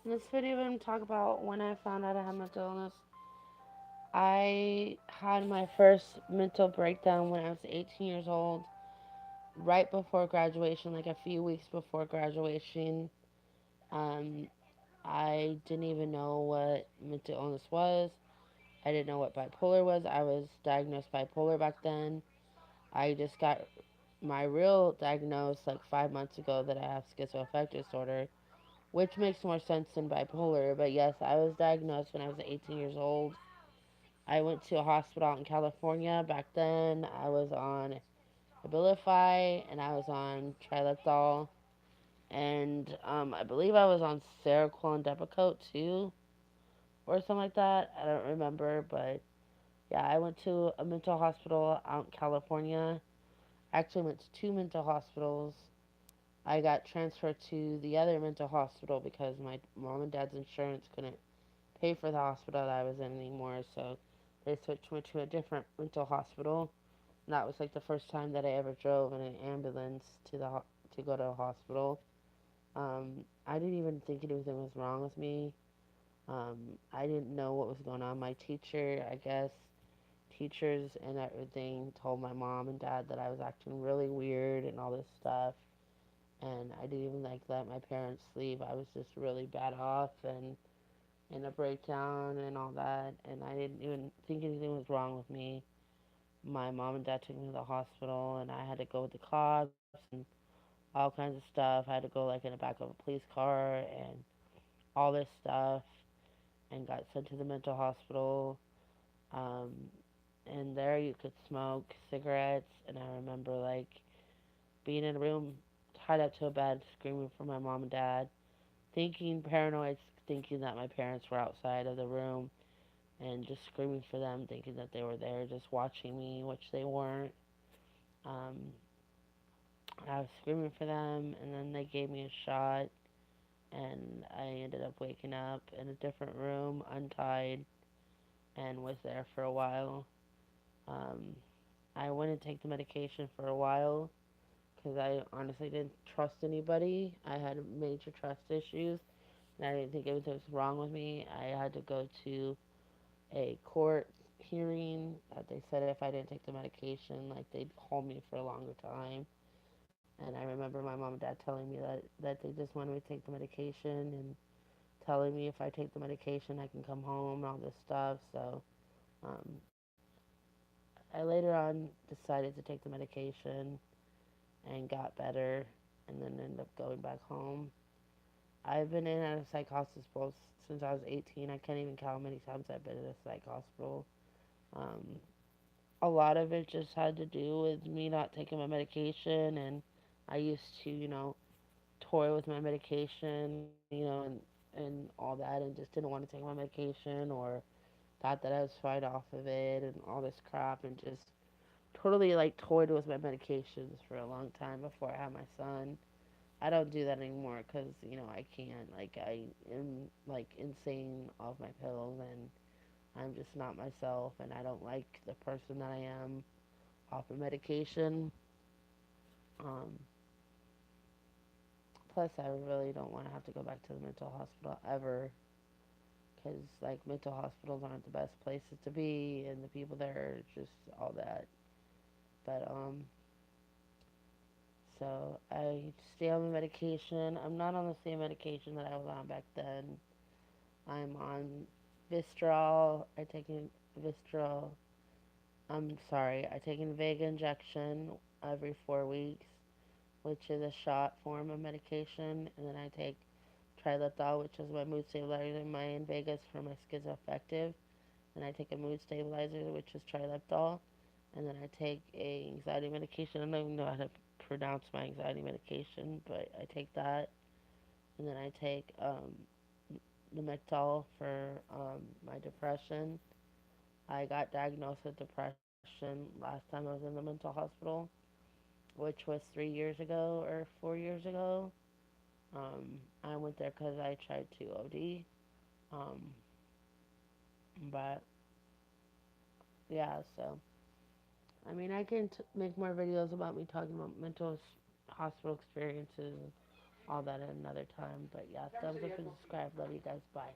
In this video, I'm going to talk about when I found out I had mental illness. I had my first mental breakdown when I was 18 years old, right before graduation, like a few weeks before graduation. Um, I didn't even know what mental illness was. I didn't know what bipolar was. I was diagnosed bipolar back then. I just got my real diagnosis like 5 months ago that I have schizoaffective disorder, which makes more sense than bipolar. But yes, I was diagnosed when I was 18 years old. I went to a hospital out in California. Back then, I was on Abilify and I was on Trilithol. And I believe I was on Seroquel and Depakote too, or something like that. I don't remember, but yeah, I went to a mental hospital out in California. I actually went to two mental hospitals. I got transferred to the other mental hospital because my mom and dad's insurance couldn't pay for the hospital that I was in anymore, so they switched me to a different mental hospital. And that was like the first time that I ever drove in an ambulance to go to a hospital. I didn't even think anything was wrong with me. I didn't know what was going on. My teacher, I guess, teachers and everything told my mom and dad that I was acting really weird and all this stuff. And I didn't even like let my parents sleep. I was just really bad off and in a breakdown and all that. And I didn't even think anything was wrong with me. My mom and dad took me to the hospital, and I had to go with the cops and all kinds of stuff. I had to go like in the back of a police car and all this stuff, and got sent to the mental hospital. Um, and there you could smoke cigarettes, and I remember like being in a room tied up to a bed, screaming for my mom and dad, thinking paranoid, thinking that my parents were outside of the room, and just screaming for them, thinking that they were there, just watching me, which they weren't. Um, I was screaming for them, and then they gave me a shot, and I ended up waking up in a different room, untied, and was there for a while. Um, I wouldn't take the medication for a while because I honestly didn't trust anybody. I had major trust issues, and I didn't think anything was wrong with me. I had to go to a court hearing that they said if I didn't take the medication, like they'd hold me for a longer time. And I remember my mom and dad telling me that they just wanted me to take the medication and telling me if I take the medication, I can come home and all this stuff. So um, I later on decided to take the medication and got better and then ended up going back home. I've been in and out of psych hospitals since I was 18. I can't even count how many times I've been in a psych hospital. Um, a lot of it just had to do with me not taking my medication, and I used to, toy with my medication, and all that, and just didn't want to take my medication or thought that I was fine off of it and all this crap, and just totally like toyed with my medications for a long time before I had my son. I don't do that anymore because I can't. Like I am like insane off my pills, and I'm just not myself, and I don't like the person that I am off of medication. Um, Plus, I really don't want to have to go back to the mental hospital ever because, like, mental hospitals aren't the best places to be, and the people there, just all that. But, so I stay on my medication. I'm not on the same medication that I was on back then. I'm on Vistarol. I take Vistarol. I'm sorry. I take Invega injection every 4 weeks, which is a shot form of medication, and then I take Trilithol, which is my mood stabilizer, my Invega for my schizoaffective, and I take a mood stabilizer, which is Trilithol, and then I take a anxiety medication. I don't even know how to pronounce my anxiety medication, but I take that, and then I take the Mectal for my depression. I got diagnosed with depression last time I was in the mental hospital, which was 3 years ago or 4 years ago. I went there because I tried to OD. Um, but yeah, so I mean, I can make more videos about me talking about mental hospital experiences, all that at another time. But yeah, thumbs up and subscribe. Love you guys. Bye.